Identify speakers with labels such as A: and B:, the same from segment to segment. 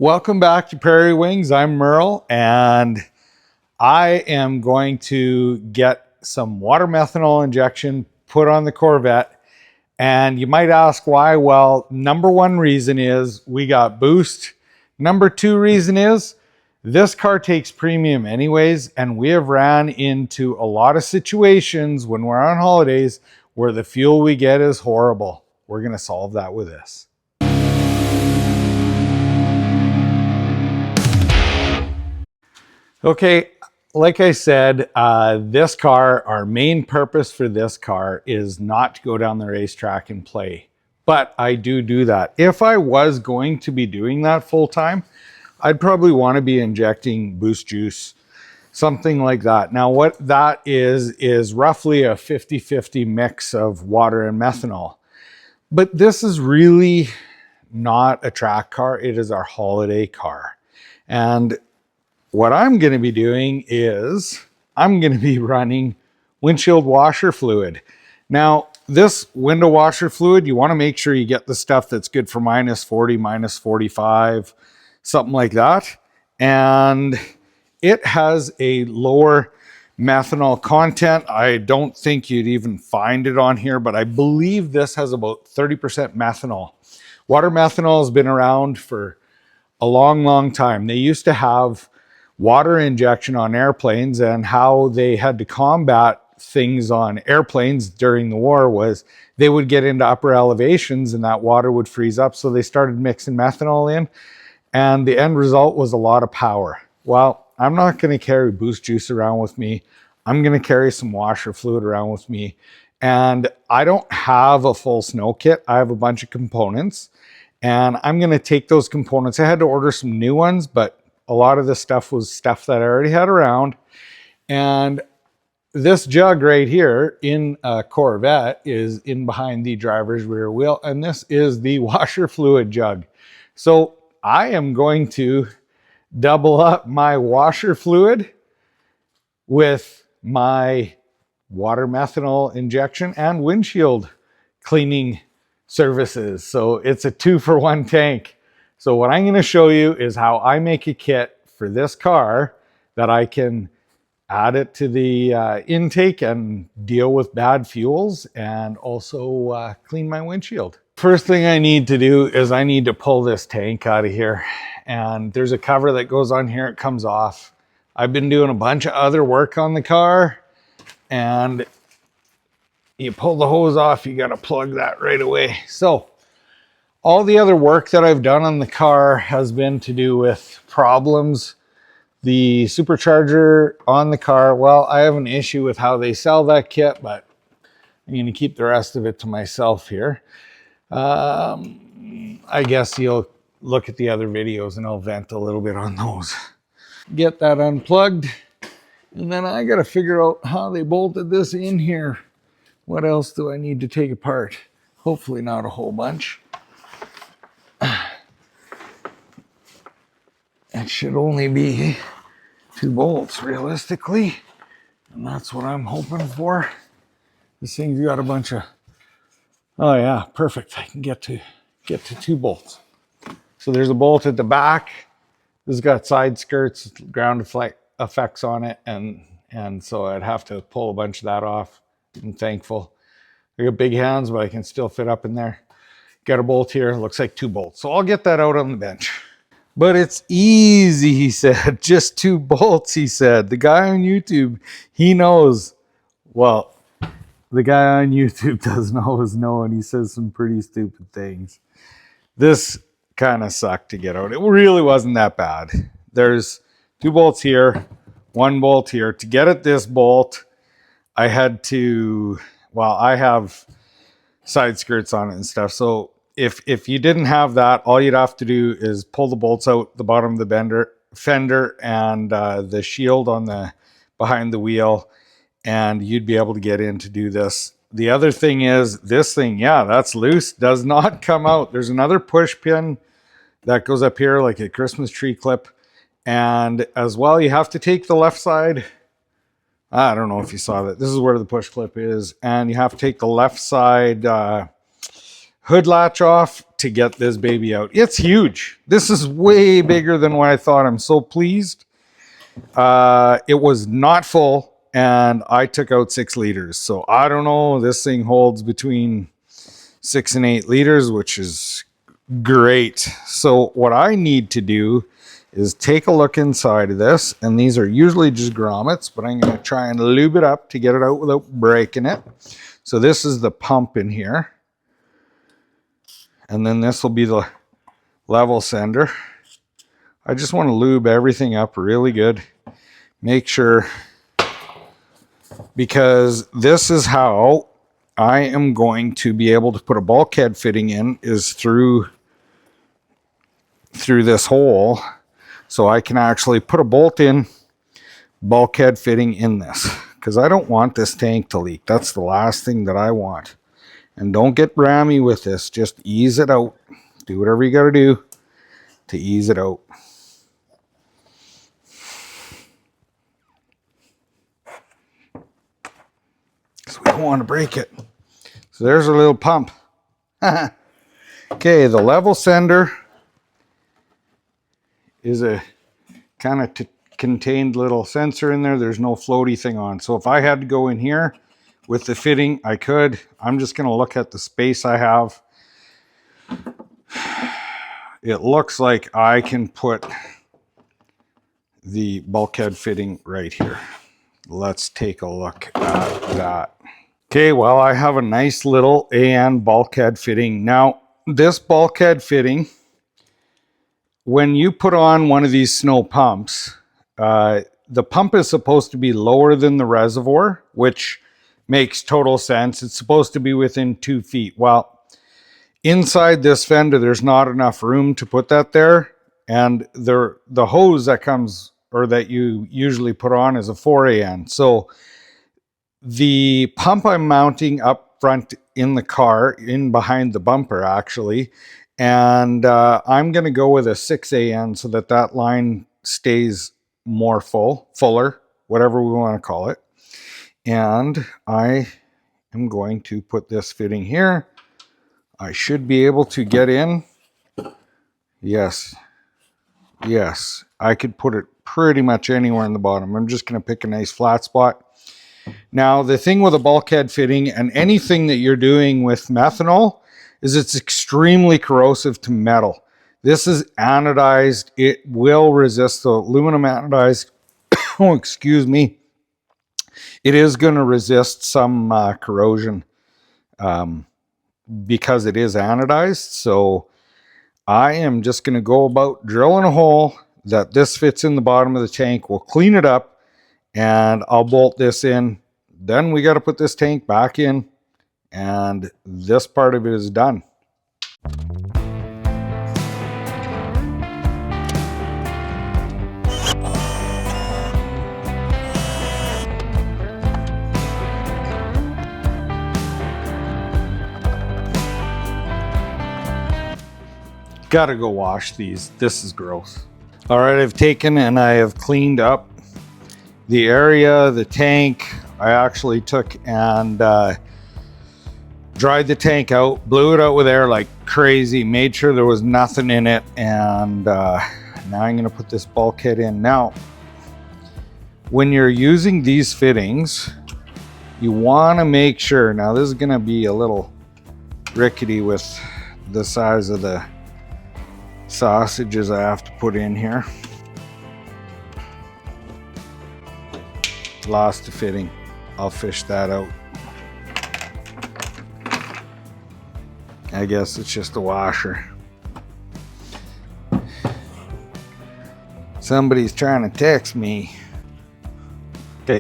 A: Welcome back to Prairie Wings. I'm Merle, and I am going to get some water-methanol injection put on the Corvette. And you might ask why. Well, number one reason is we got boost. Number two reason is this car takes premium anyways, and we have ran into a lot of situations when we're on holidays where the fuel we get is horrible. We're going to solve that with this. Okay, like I said, this car, our main purpose for this car is not to go down the racetrack and play. But I do that. If I was going to be doing that full time, I'd probably want to be injecting boost juice, something like that. Now what that is roughly a 50-50 mix of water and methanol. But this is really not a track car. It is our holiday car. And what I'm going to be doing is I'm going to be running windshield washer fluid. Now, this window washer fluid, you want to make sure you get the stuff that's good for minus 40, minus 45, something like that. And it has a lower methanol content. I don't think you'd even find it on here, but I believe this has about 30% methanol. Water methanol has been around for a long time. They used to have water injection on airplanes, and how they had to combat things on airplanes during the war was they would get into upper elevations and that water would freeze up. So they started mixing methanol in, and the end result was a lot of power. Well, I'm not going to carry boost juice around with me. I'm going to carry some washer fluid around with me. And I don't have a full snow kit. I have a bunch of components, and I'm going to take those components. I had to order some new ones, but a lot of this stuff was stuff that I already had around. And this jug right here in a Corvette is in behind the driver's rear wheel. And this is the washer fluid jug. So I am going to double up my washer fluid with my water methanol injection and windshield cleaning services. So it's a 2-for-1 tank. So what I'm going to show you is how I make a kit for this car that I can add it to the intake and deal with bad fuels, and also clean my windshield. First thing I need to do is I need to pull this tank out of here. And there's a cover that goes on here. It comes off. I've been doing a bunch of other work on the car, and you pull the hose off, you got to plug that right away. So all the other work that I've done on the car has been to do with problems. The supercharger on the car, well, I have an issue with how they sell that kit, but I'm going to keep the rest of it to myself here. I guess you'll look at the other videos and I'll vent a little bit on those. Get that unplugged, and then I got to figure out how they bolted this in here. What else do I need to take apart? Hopefully not a whole bunch. It should only be 2 bolts realistically, and that's what I'm hoping for. This thing's got a bunch of, oh yeah, perfect. I can get to 2 bolts. So there's a bolt at the back. This has got side skirts, ground effects on it, and so I'd have to pull a bunch of that off. I'm thankful. I got big hands, but I can still fit up in there. Got a bolt here, looks like 2 bolts. So I'll get that out on the bench. But it's easy, he said. Just 2 bolts, he said. The guy on YouTube, he knows. Well, the guy on YouTube doesn't always know, and he says some pretty stupid things. This kind of sucked to get out. It really wasn't that bad. There's 2 bolts here, 1 bolt here. To get at this bolt, I had to, well, I have side skirts on it and stuff. So if you didn't have that, all you'd have to do is pull the bolts out the bottom of the fender and the shield on the behind the wheel, and you'd be able to get in to do this. The other thing is this thing, yeah, that's loose, does not come out. There's another push pin that goes up here like a Christmas tree clip. And as well, you have to take the left side. I don't know if you saw that. This is where the push clip is. And you have to take the left side hood latch off to get this baby out. It's huge. This is way bigger than what I thought. I'm so pleased. It was not full, and I took out 6 liters. So I don't know. This thing holds between 6 and 8 liters, which is great. So what I need to do is take a look inside of this, and these are usually just grommets, but I'm going to try and lube it up to get it out without breaking it. So this is the pump in here, and then this will be the level sender. I just want to lube everything up really good. Make sure, because this is how I am going to be able to put a bulkhead fitting in, is through this hole. So I can actually put a bolt in, bulkhead fitting in this, because I don't want this tank to leak. That's the last thing that I want. And don't get rammy with this. Just ease it out. Do whatever you got to do to ease it out. Because we don't want to break it. So there's our little pump. Okay, the level sender is a kind of contained little sensor in there. There's no floaty thing on. So if I had to go in here with the fitting, I could. I'm just going to look at the space I have. It looks like I can put the bulkhead fitting right here. Let's take a look at that. Okay, well, I have a nice little AN bulkhead fitting. Now, this bulkhead fitting, when you put on one of these snow pumps, the pump is supposed to be lower than the reservoir, which makes total sense. It's supposed to be within 2 feet. Well, inside this fender, there's not enough room to put that there. And the hose that comes, or that you usually put on, is a 4AN. So the pump I'm mounting up front in the car, in behind the bumper actually, and I'm going to go with a 6AN so that that line stays more fuller, whatever we want to call it. And I am going to put this fitting here. I should be able to get in. Yes. Yes. I could put it pretty much anywhere in the bottom. I'm just going to pick a nice flat spot. Now, the thing with a bulkhead fitting and anything that you're doing with methanol is it's extremely corrosive to metal. This is anodized. It will resist the aluminum anodized. Oh, excuse me. It is going to resist some corrosion because it is anodized. So I am just going to go about drilling a hole that this fits in the bottom of the tank. We'll clean it up and I'll bolt this in. Then we got to put this tank back in, and this part of it is done. Gotta go wash these. This is gross. All right, I've taken and I have cleaned up the area, the tank. I actually took and dried the tank out, blew it out with air like crazy, made sure there was nothing in it, and now I'm going to put this bulkhead in. Now, when you're using these fittings, you want to make sure, now this is going to be a little rickety with the size of the sausages I have to put in here. Lost the fitting. I'll fish that out. I guess it's just a washer. Somebody's trying to text me. Okay.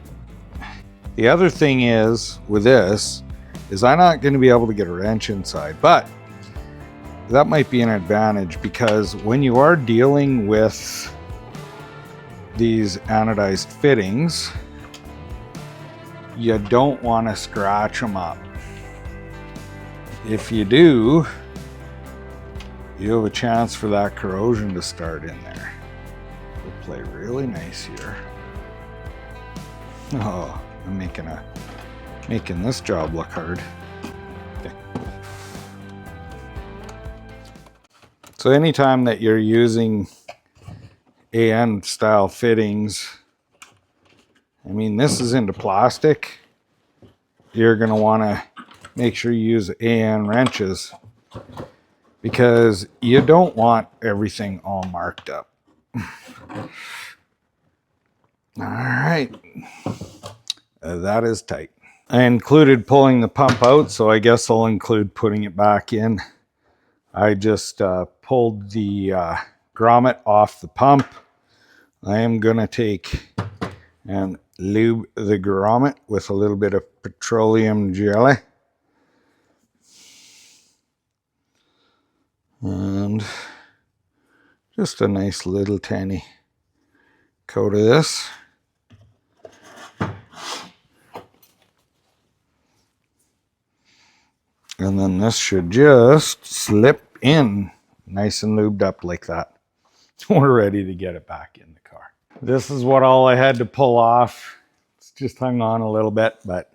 A: The other thing is with this is I'm not going to be able to get a wrench inside, but that might be an advantage because when you are dealing with these anodized fittings, you don't want to scratch them up. If you do, you have a chance for that corrosion to start in there. We'll play really nice here. Oh, I'm making this job look hard. Okay. So anytime that you're using AN style fittings, I mean, this is into plastic. You're going to want to make sure you use AN wrenches because you don't want everything all marked up. All right, that is tight. I included pulling the pump out, so I guess I'll include putting it back in. I just pulled the grommet off the pump. I am going to take and lube the grommet with a little bit of petroleum jelly. And just a nice little tiny coat of this. And then this should just slip in nice and lubed up like that. We're ready to get it back in the car. This is what all I had to pull off. It's just hung on a little bit, but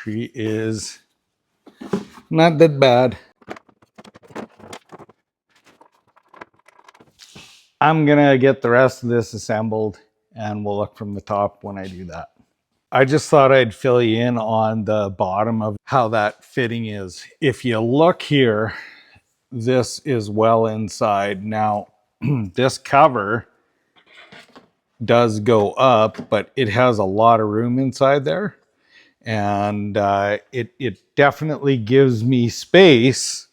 A: she is not that bad. I'm gonna get the rest of this assembled and we'll look from the top when I do that. I just thought I'd fill you in on the bottom of how that fitting is. If you look here, this is well inside. Now, this cover does go up, but it has a lot of room inside there. And it definitely gives me space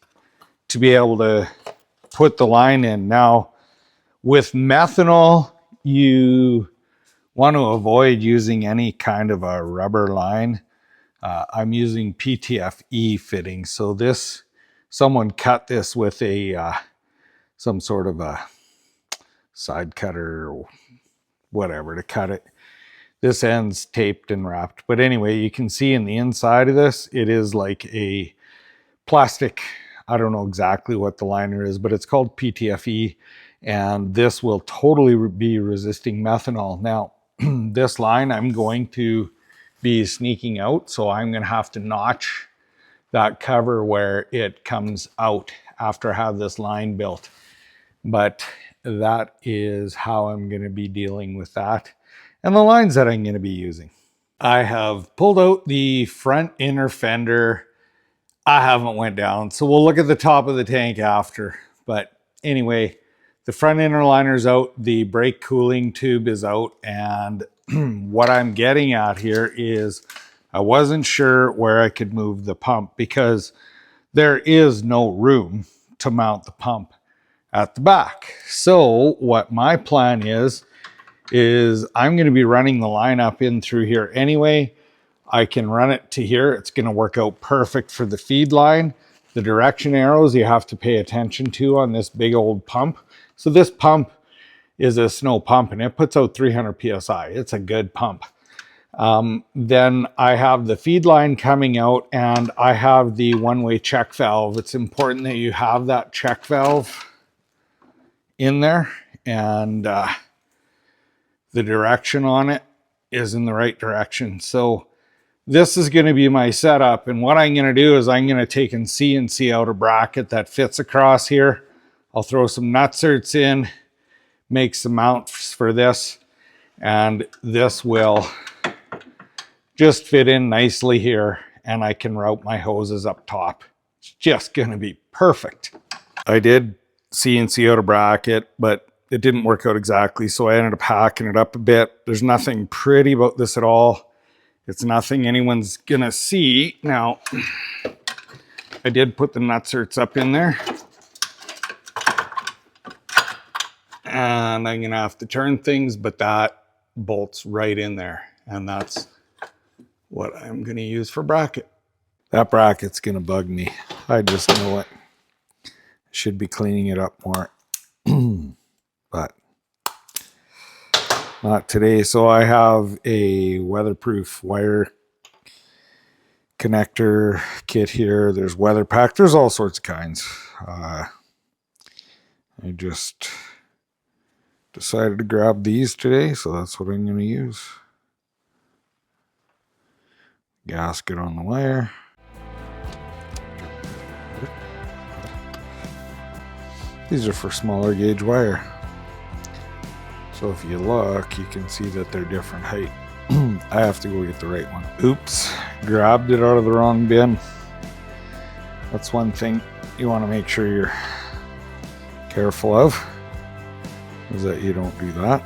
A: to be able to put the line in. Now, with methanol, you want to avoid using any kind of a rubber line. I'm using PTFE fitting. So this, someone cut this with a some sort of a side cutter or whatever to cut it. This end's taped and wrapped. But anyway, you can see in the inside of this, it is like a plastic. I don't know exactly what the liner is, but it's called PTFE. And this will totally be resisting methanol. Now, this line I'm going to be sneaking out, so I'm going to have to notch that cover where it comes out after I have this line built. But that is how I'm going to be dealing with that and the lines that I'm going to be using. I have pulled out the front inner fender. I haven't went down, so we'll look at the top of the tank after. But anyway, the front inner liner's out, the brake cooling tube is out, and what I'm getting at here is I wasn't sure where I could move the pump because there is no room to mount the pump at the back. So what my plan is I'm going to be running the line up in through here anyway. I can run it to here. It's going to work out perfect for the feed line. The direction arrows you have to pay attention to on this big old pump. So this pump is a snow pump and it puts out 300 PSI. It's a good pump. Then I have the feed line coming out and I have the one-way check valve. It's important that you have that check valve in there and the direction on it is in the right direction. So this is going to be my setup, and what I'm going to do is I'm going to take and CNC out a bracket that fits across here. I'll throw some nutserts in, make some mounts for this, and this will just fit in nicely here, and I can route my hoses up top. It's just going to be perfect. I did CNC out a bracket, but it didn't work out exactly, so I ended up hacking it up a bit. There's nothing pretty about this at all. It's nothing anyone's gonna see. Now, I did put the nutserts up in there. And I'm gonna have to turn things, but that bolts right in there. And that's what I'm gonna use for bracket. That bracket's gonna bug me. I just know it. Should be cleaning it up more. But not today. So I have a weatherproof wire connector kit here. There's weatherpack. There's all sorts of kinds. I just decided to grab these today, so that's what I'm going to use. Gasket on the wire. These are for smaller gauge wire. So if you look, you can see that they're different height. I have to go get the right one. Oops, grabbed it out of the wrong bin. That's one thing you want to make sure you're careful of, is that you don't do that.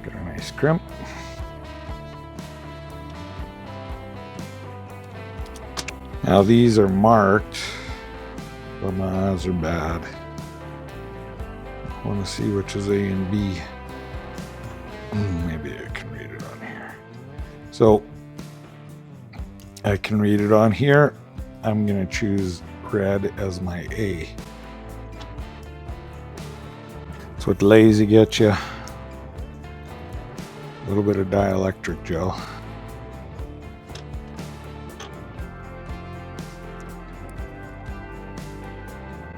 A: Get a nice crimp. Now these are marked, but my eyes are bad. I want to see which is A and B. Maybe I can read it on here. So I can read it on here. I'm going to choose red as my A. That's what lazy gets you. A little bit of dielectric gel.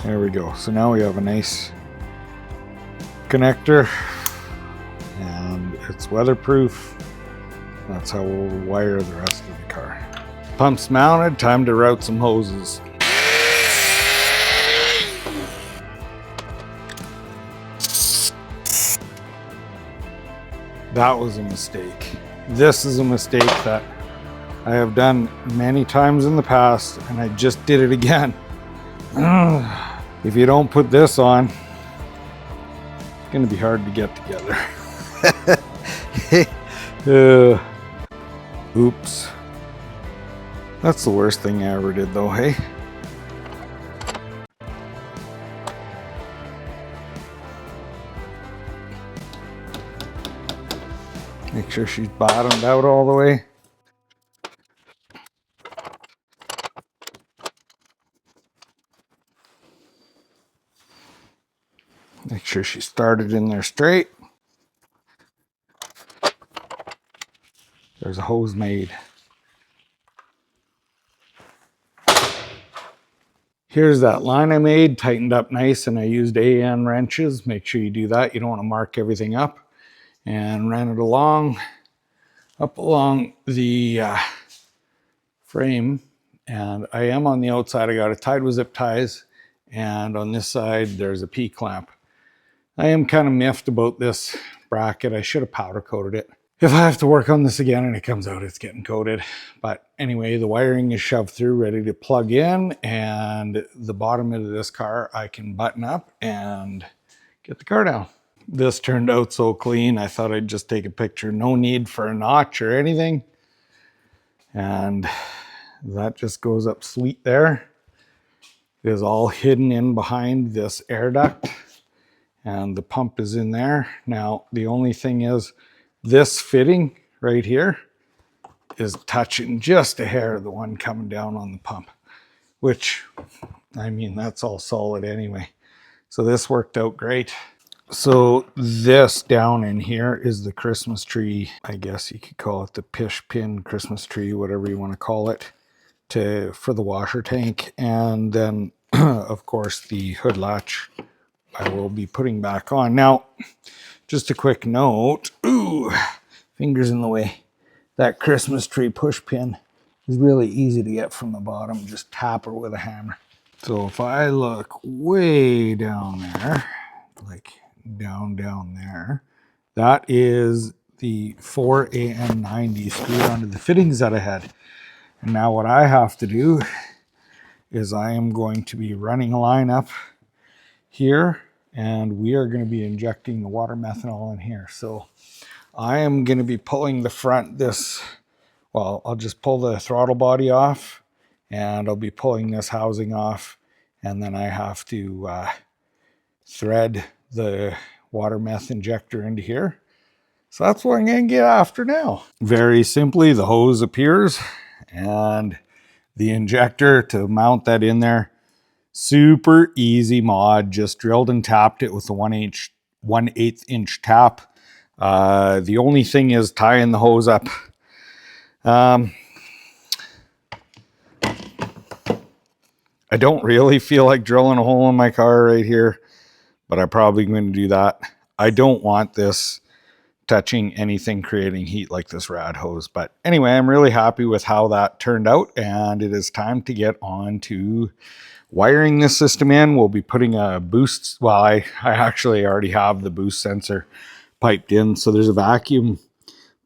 A: There we go. So now we have a nice connector and it's weatherproof. That's how we'll wire the rest of the car. Pumps mounted, time to route some hoses. That was a mistake. This is a mistake that I have done many times in the past, and I just did it again. If you don't put this on, it's gonna be hard to get together. Oops. That's the worst thing I ever did though, hey? Make sure she's bottomed out all the way. Make sure she started in there straight. There's a hose made. Here's that line I made, tightened up nice, and I used AN wrenches. Make sure you do that. You don't want to mark everything up. And ran it along, up along the frame. And I am on the outside. I got it tied with zip ties. And on this side, there's a P-clamp. I am kind of miffed about this bracket. I should have powder coated it. If I have to work on this again and it comes out, it's getting coated. But anyway, the wiring is shoved through, ready to plug in. And the bottom of this car, I can button up and get the car down. This turned out so clean, I thought I'd just take a picture. No need for a notch or anything. And that just goes up sweet there. It is all hidden in behind this air duct. And the pump is in there. Now, the only thing is, this fitting right here is touching just a hair of the one coming down on the pump. Which, I mean, that's all solid anyway. So this worked out great. So this down in here is the Christmas tree. I guess you could call it the pish pin Christmas tree, whatever you want to call it, for the washer tank. And then, of course, the hood latch I will be putting back on. Now, just a quick note. Ooh, fingers in the way. That Christmas tree push pin is really easy to get from the bottom. Just tap her with a hammer. So if I look way down there, like down there, that is the 4AN90 screwed onto the fittings that I had. And now what I have to do is I am going to be running a line up here, and we are going to be injecting the water-methanol in here. So I am going to be pulling the front, I'll just pull the throttle body off, and I'll be pulling this housing off, and then I have to thread the water-meth injector into here. So that's what I'm going to get after now. Very simply, the hose appears and the injector to mount that in there. Super easy mod. Just drilled and tapped it with a 1/8 inch tap. The only thing is tying the hose up. I don't really feel like drilling a hole in my car right here, but I'm probably going to do that. I don't want this touching anything creating heat like this rad hose. But anyway, I'm really happy with how that turned out, and it is time to get on to wiring this system in. We'll be putting a boost. Well, I actually already have the boost sensor piped in. So there's a vacuum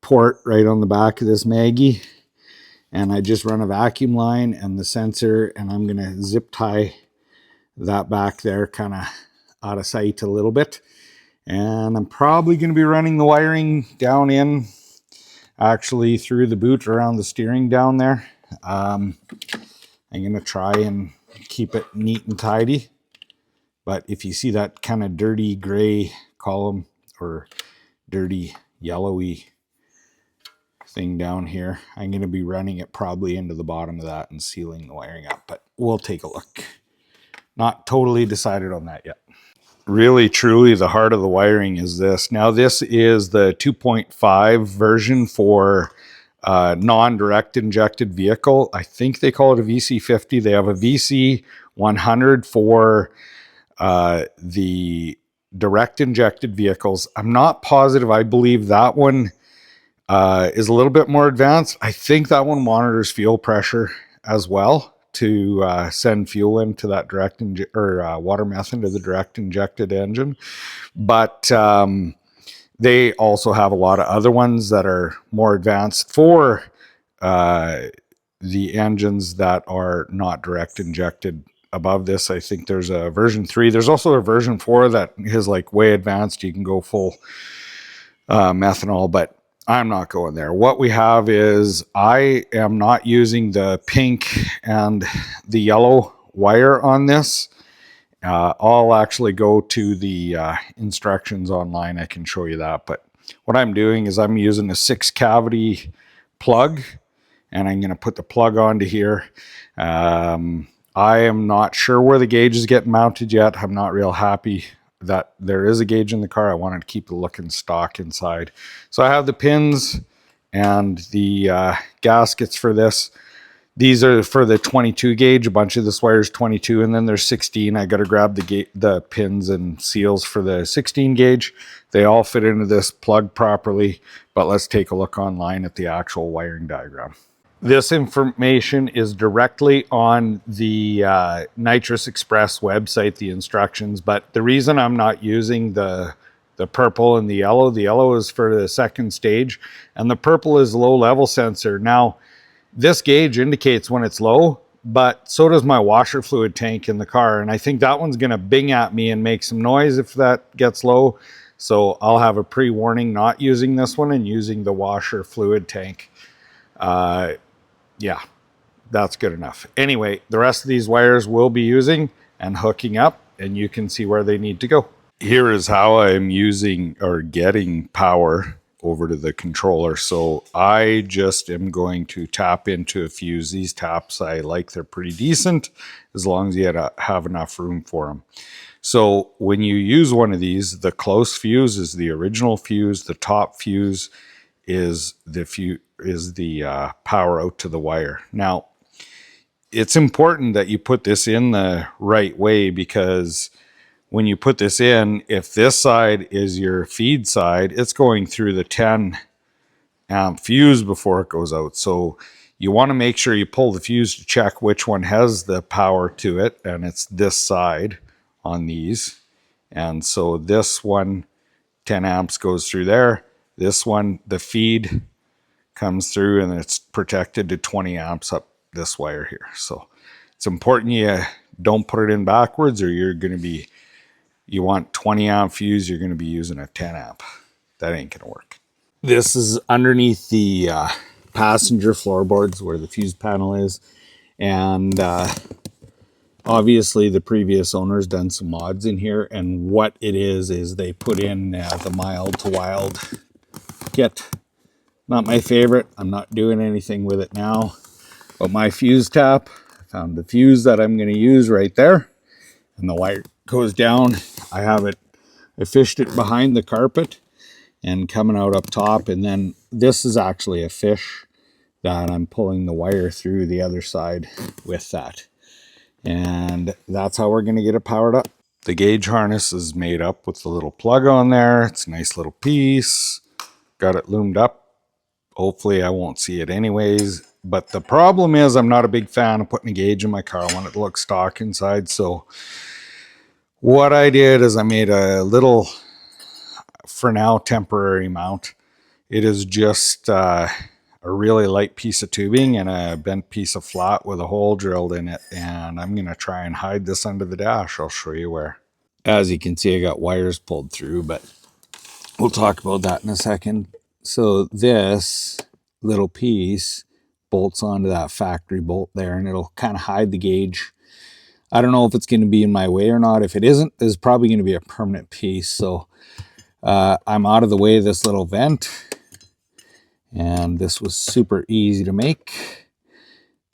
A: port right on the back of this Maggie, and I just run a vacuum line and the sensor, and I'm going to zip tie that back there kind of out of sight a little bit. And I'm probably going to be running the wiring down in actually through the boot around the steering down there. I'm going to try and keep it neat and tidy. But if you see that kind of dirty gray column or dirty yellowy thing down here, I'm going to be running it probably into the bottom of that and sealing the wiring up. But we'll take a look. Not totally decided on that yet. Really, truly, the heart of the wiring is this. Now, this is the 2.5 version for non-direct injected vehicle. I think they call it a VC50. They have a VC100 for the direct injected vehicles. I'm not positive. I believe that one is a little bit more advanced. I think that one monitors fuel pressure as well to send fuel into that direct water meth into the direct injected engine. But they also have a lot of other ones that are more advanced for the engines that are not direct injected. Above this, I think there's a version 3. There's also a version 4 that is like way advanced. You can go full methanol, but I'm not going there. What we have is I am not using the pink and the yellow wire on this. I'll actually go to the instructions online. I can show you that. But what I'm doing is I'm using a 6-cavity plug, and I'm going to put the plug onto here. I am not sure where the gauge is getting mounted yet. I'm not real happy that there is a gauge in the car. I wanted to keep it looking stock inside. So I have the pins and the gaskets for this. These are for the 22 gauge. A bunch of this wire is 22, and then there's 16. I got to grab the pins and seals for the 16 gauge. They all fit into this plug properly, but let's take a look online at the actual wiring diagram. This information is directly on the Nitrous Express website, the instructions, but the reason I'm not using the purple and the yellow is for the second stage, and the purple is low level sensor. Now, this gauge indicates when it's low, but so does my washer fluid tank in the car, and I think that one's going to bing at me and make some noise if that gets low. So I'll have a pre-warning not using this one and using the washer fluid tank. Yeah, that's good enough. Anyway, the rest of these wires we'll be using and hooking up, and you can see where they need to go. Here is how I'm using or getting power over to the controller. So I just am going to tap into a fuse. These taps I like, they're pretty decent as long as you have enough room for them. So when you use one of these, the close fuse is the original fuse. The top fuse is the power out to the wire. Now, it's important that you put this in the right way, because when you put this in, if this side is your feed side, it's going through the 10 amp fuse before it goes out. So you want to make sure you pull the fuse to check which one has the power to it, and it's this side on these. And so this one, 10 amps goes through there. This one, the feed comes through, and it's protected to 20 amps up this wire here. So it's important you don't put it in backwards, or you're going to be, you want 20 amp fuse, you're going to be using a 10 amp. That ain't going to work. This is underneath the passenger floorboards where the fuse panel is. And obviously the previous owner's done some mods in here. And what it is they put in the mild to wild kit. Not my favorite. I'm not doing anything with it now. But my fuse tap, I found the fuse that I'm going to use right there. And the wire goes down. I fished it behind the carpet and coming out up top. And then this is actually a fish that I'm pulling the wire through the other side with that. And that's how we're going to get it powered up. The gauge harness is made up with the little plug on there. It's a nice little piece. got it loomed up. Hopefully I won't see it anyways. But the problem is I'm not a big fan of putting a gauge in my car when it looks stock inside. So what I did is I made a little, for now, temporary mount. It is just a really light piece of tubing and a bent piece of flat with a hole drilled in it. And I'm going to try and hide this under the dash. I'll show you where. As you can see, I got wires pulled through, but we'll talk about that in a second. So this little piece bolts onto that factory bolt there, and it'll kind of hide the gauge. I don't know if it's going to be in my way or not. If it isn't, it's probably going to be a permanent piece. So I'm out of the way of this little vent, and this was super easy to make.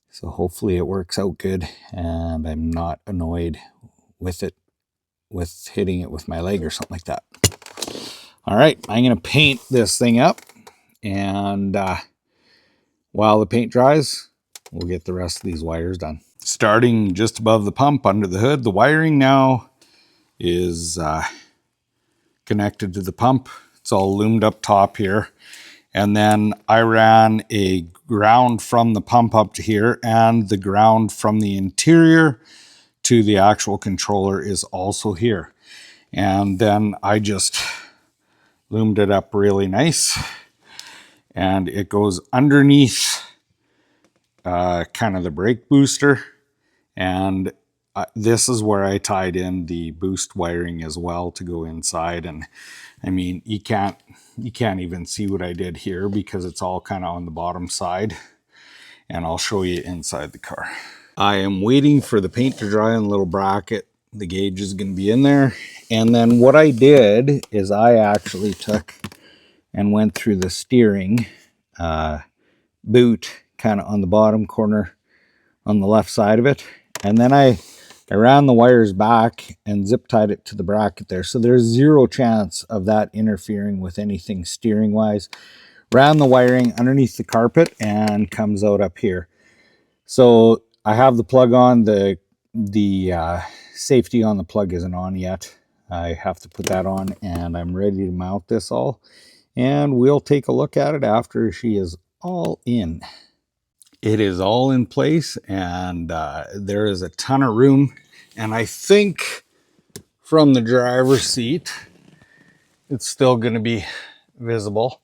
A: So hopefully it works out good, and I'm not annoyed with it, with hitting it with my leg or something like that. All right, I'm going to paint this thing up, and while the paint dries, we'll get the rest of these wires done. Starting just above the pump under the hood, the wiring now is connected to the pump. It's all loomed up top here. And then I ran a ground from the pump up to here, and the ground from the interior to the actual controller is also here. And then I just loomed it up really nice, and it goes underneath kind of the brake booster, and this is where I tied in the boost wiring as well to go inside. And I mean, you can't even see what I did here because it's all kind of on the bottom side, and I'll show you inside the car. I am waiting for the paint to dry on the little bracket. The gauge is going to be in there. And then what I did is I actually took and went through the steering boot kind of on the bottom corner on the left side of it. And then I ran the wires back and zip tied it to the bracket there. So there's zero chance of that interfering with anything steering wise. Ran the wiring underneath the carpet and comes out up here. So I have the plug on. The safety on the plug isn't on yet. I have to put that on, and I'm ready to mount this all. And we'll take a look at it after she is all in. It is all in place, and there is a ton of room. And I think from the driver's seat, it's still going to be visible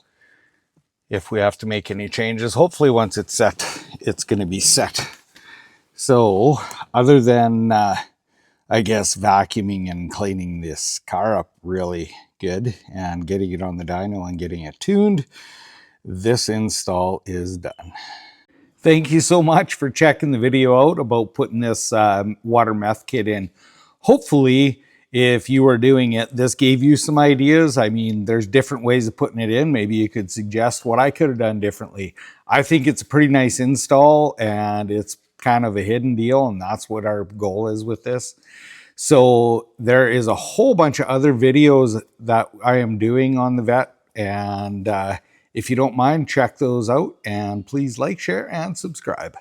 A: if we have to make any changes. Hopefully once it's set, it's going to be set. So other than, I guess, vacuuming and cleaning this car up really good and getting it on the dyno and getting it tuned, this install is done. Thank you so much for checking the video out about putting this water meth kit in. Hopefully, if you are doing it, this gave you some ideas. I mean, there's different ways of putting it in. Maybe you could suggest what I could have done differently. I think it's a pretty nice install, and it's kind of a hidden deal, and that's what our goal is with this. So there is a whole bunch of other videos that I am doing on the Vet, and if you don't mind, check those out, and please like, share, and subscribe.